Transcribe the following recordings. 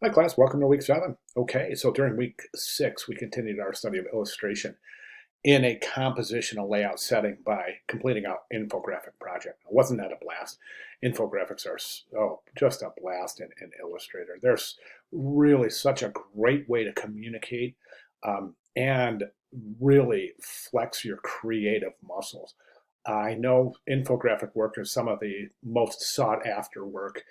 Hi class, welcome to week 7. Okay, so during week 6, we continued our study of illustration in a compositional layout setting by completing our infographic project. Wasn't that a blast? Infographics are just a blast in Illustrator. There's really such a great way to communicate and really flex your creative muscles. I know infographic work is some of the most sought after work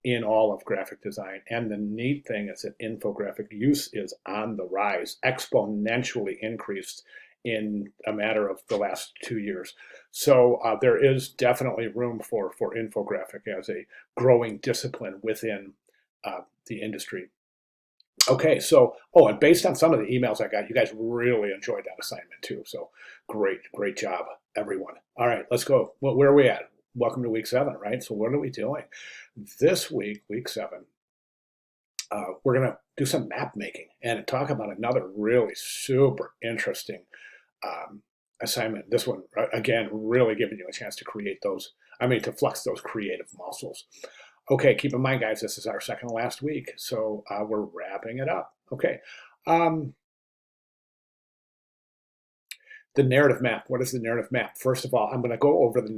in all of graphic design. And the neat thing is that infographic use is on the rise, exponentially increased in a matter of the last 2 years. So there is definitely room for infographic as a growing discipline within the industry. Okay, so, and based on some of the emails I got, you guys really enjoyed that assignment too. So great job, everyone. All right, let's go. Well, where are we at? Welcome to week 7, right? So what are we doing? This week, week 7, we're going to do some map making and talk about another really super interesting assignment. This one, again, really giving you a chance to create those, to flex those creative muscles. Okay, keep in mind, guys, this is our second to last week, so we're wrapping it up. Okay. The narrative map. What is the narrative map? First of all, I'm going to go over the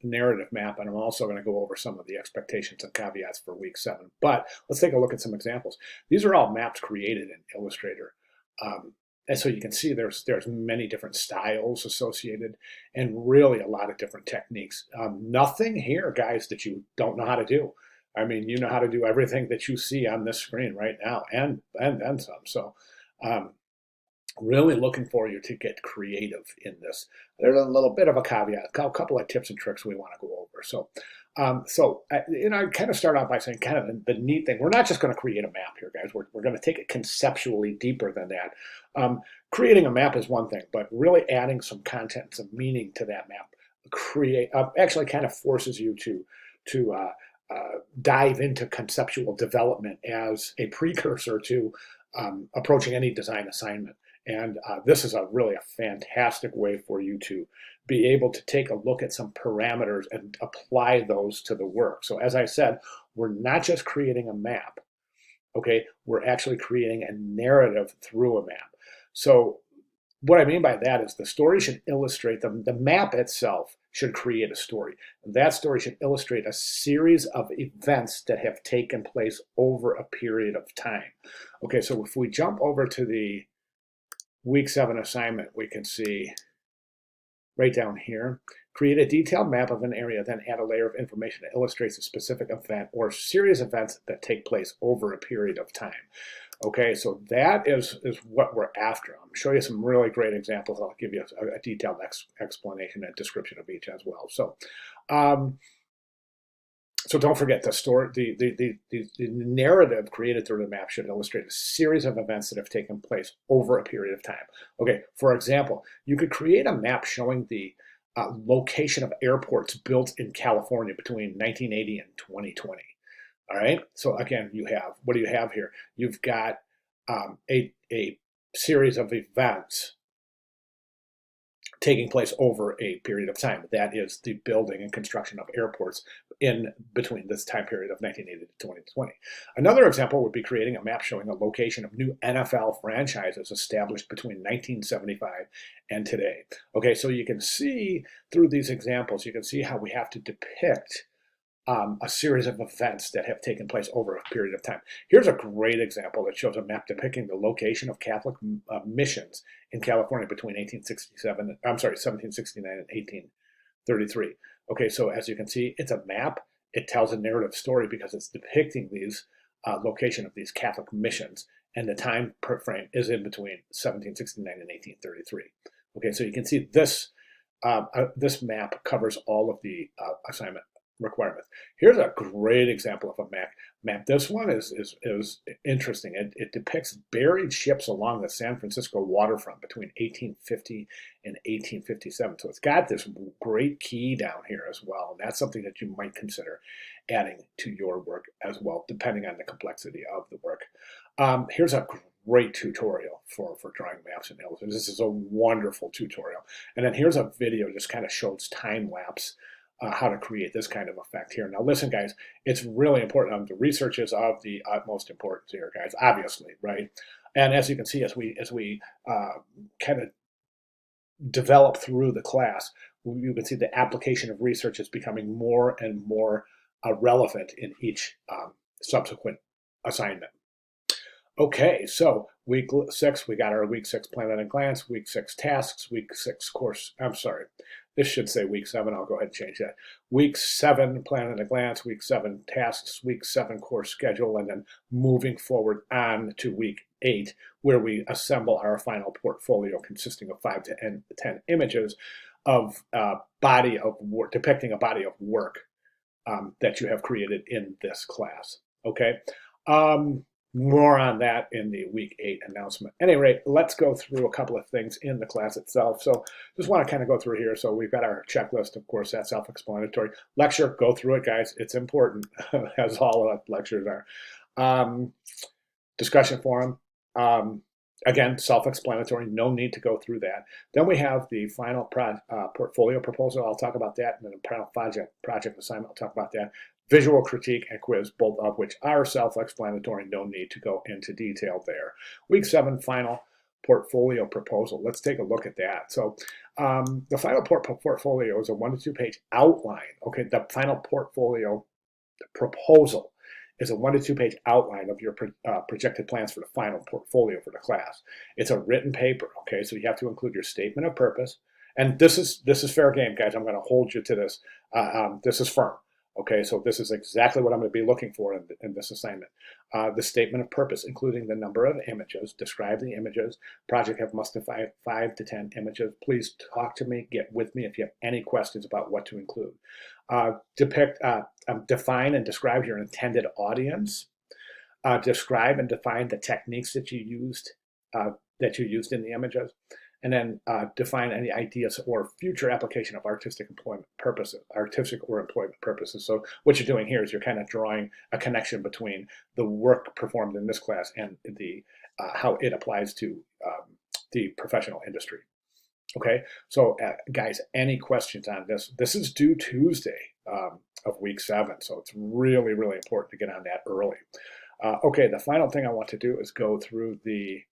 narrative map, and I'm also going to go over some of the expectations and caveats for week 7. But let's take a look at some examples. These are all maps created in Illustrator. And so you can see there's many different styles associated and really a lot of different techniques. Nothing here, guys, that you don't know how to do. You know how to do everything that you see on this screen right now and then some. So really looking for you to get creative in this. There's a little bit of a caveat, a couple of tips and tricks we want to go over. So, I kind of start out by saying kind of the neat thing. We're not just going to create a map here, guys. We're going to take it conceptually deeper than that. Creating a map is one thing, but really adding some content, some meaning to that map, actually kind of forces you to dive into conceptual development as a precursor to approaching any design assignment. And this is really a fantastic way for you to be able to take a look at some parameters and apply those to the work. So as I said, we're not just creating a map, okay? We're actually creating a narrative through a map. So what I mean by that is the story should illustrate them. The map itself should create a story. That story should illustrate a series of events that have taken place over a period of time. Okay, so if we jump over to the week 7 assignment, we can see right down here, create a detailed map of an area, then add a layer of information that illustrates a specific event or series of events that take place over a period of time. Okay, so that is what we're after. I'm going to show you some really great examples. I'll give you a detailed explanation and description of each as well. So don't forget the narrative created through the map should illustrate a series of events that have taken place over a period of time. Okay, for example, you could create a map showing the location of airports built in California between 1980 and 2020. All right, so again, what do you have here? You've got a series of events taking place over a period of time. That is the building and construction of airports in between this time period of 1980 to 2020. Another example would be creating a map showing a location of new NFL franchises established between 1975 and today. Okay, so you can see through these examples, you can see how we have to depict a series of events that have taken place over a period of time. Here's a great example that shows a map depicting the location of Catholic missions in California between 1769 and 1833. Okay, so as you can see, it's a map. It tells a narrative story because it's depicting these location of these Catholic missions, and the time frame is in between 1769 and 1833. Okay, so you can see this map covers all of the assignment requirements. Here's a great example of a map. This one is interesting. It depicts buried ships along the San Francisco waterfront between 1850 and 1857. So it's got this great key down here as well. And that's something that you might consider adding to your work as well, depending on the complexity of the work. Here's a great tutorial for drawing maps in Illustrator. This is a wonderful tutorial. And then here's a video just kind of shows time lapse how to create this kind of effect here. Now, listen, guys, it's really important. The research is of the utmost importance here, guys, obviously, right? And as you can see, as we kind of develop through the class, you can see the application of research is becoming more and more relevant in each subsequent assignment. Okay, so week 6, we got our week 6 plan at a glance, week 6 tasks, week 6 course, I'm sorry, this should say week 7, I'll go ahead and change that. Week 7 plan at a glance, week 7 tasks, week 7 course schedule, and then moving forward on to week 8, where we assemble our final portfolio consisting of 5 to 10 images of body of work, depicting a body of work that you have created in this class, okay? More on that in the week 8 announcement. At any rate, let's go through a couple of things in the class itself. So just want to kind of go through here. So we've got our checklist, of course, that's self-explanatory. Lecture, go through it, guys. It's important, as all lectures are. Discussion forum. Again, self-explanatory, no need to go through that. Then we have the final portfolio proposal. I'll talk about that. And then the final project assignment, I'll talk about that. Visual critique and quiz, both of which are self-explanatory, no need to go into detail there. Week 7, final portfolio proposal. Let's take a look at that. So the final portfolio is a 1 to 2 page outline. Okay, the final portfolio proposal is a 1 to 2 page outline of your projected plans for the final portfolio for the class. It's a written paper, okay? So you have to include your statement of purpose. And this is fair game, guys. I'm going to hold you to this. This is firm. Okay, so this is exactly what I'm going to be looking for in this assignment. The statement of purpose, including the number of images, describe the images. Project have must have 5 to 10 images. Please talk to me, get with me if you have any questions about what to include. Define and describe your intended audience. Describe and define the techniques that you used in the images. And then define any ideas or future application of artistic or employment purposes. So what you're doing here is you're kind of drawing a connection between the work performed in this class and the how it applies to the professional industry. Okay, so guys, any questions on this? This is due Tuesday of week 7, so it's really, really important to get on that early. Okay, the final thing I want to do is go through the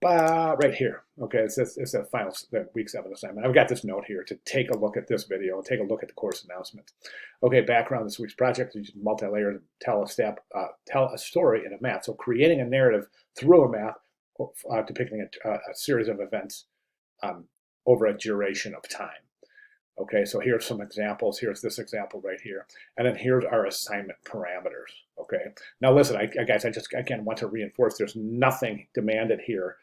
right here. Okay, it's the final week 7 assignment. I've got this note here to take a look at this video and take a look at the course announcement. Okay, background. This week's project is multi-layered, tell a story in a map. So creating a narrative through a map, depicting a series of events over a duration of time. Okay, so here's some examples. Here's this example right here. And then here's our assignment parameters. Okay, now listen, guys, I just, again, want to reinforce there's nothing demanded here,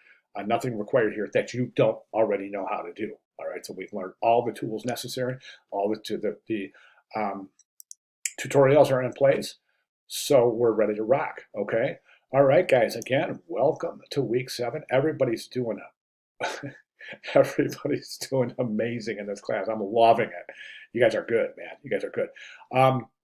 nothing required here that you don't already know how to do. All right, so we've learned all the tools necessary, all the tutorials are in place, so we're ready to rock. Okay, all right, guys, again, welcome to week 7. Everybody's doing Everybody's doing amazing in this class. I'm loving it. You guys are good, man. You guys are good.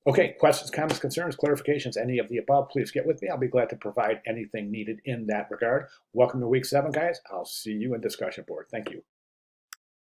Okay, questions, comments, concerns, clarifications, any of the above, please get with me. I'll be glad to provide anything needed in that regard. Welcome to week 7, guys. I'll see you in discussion board. Thank you.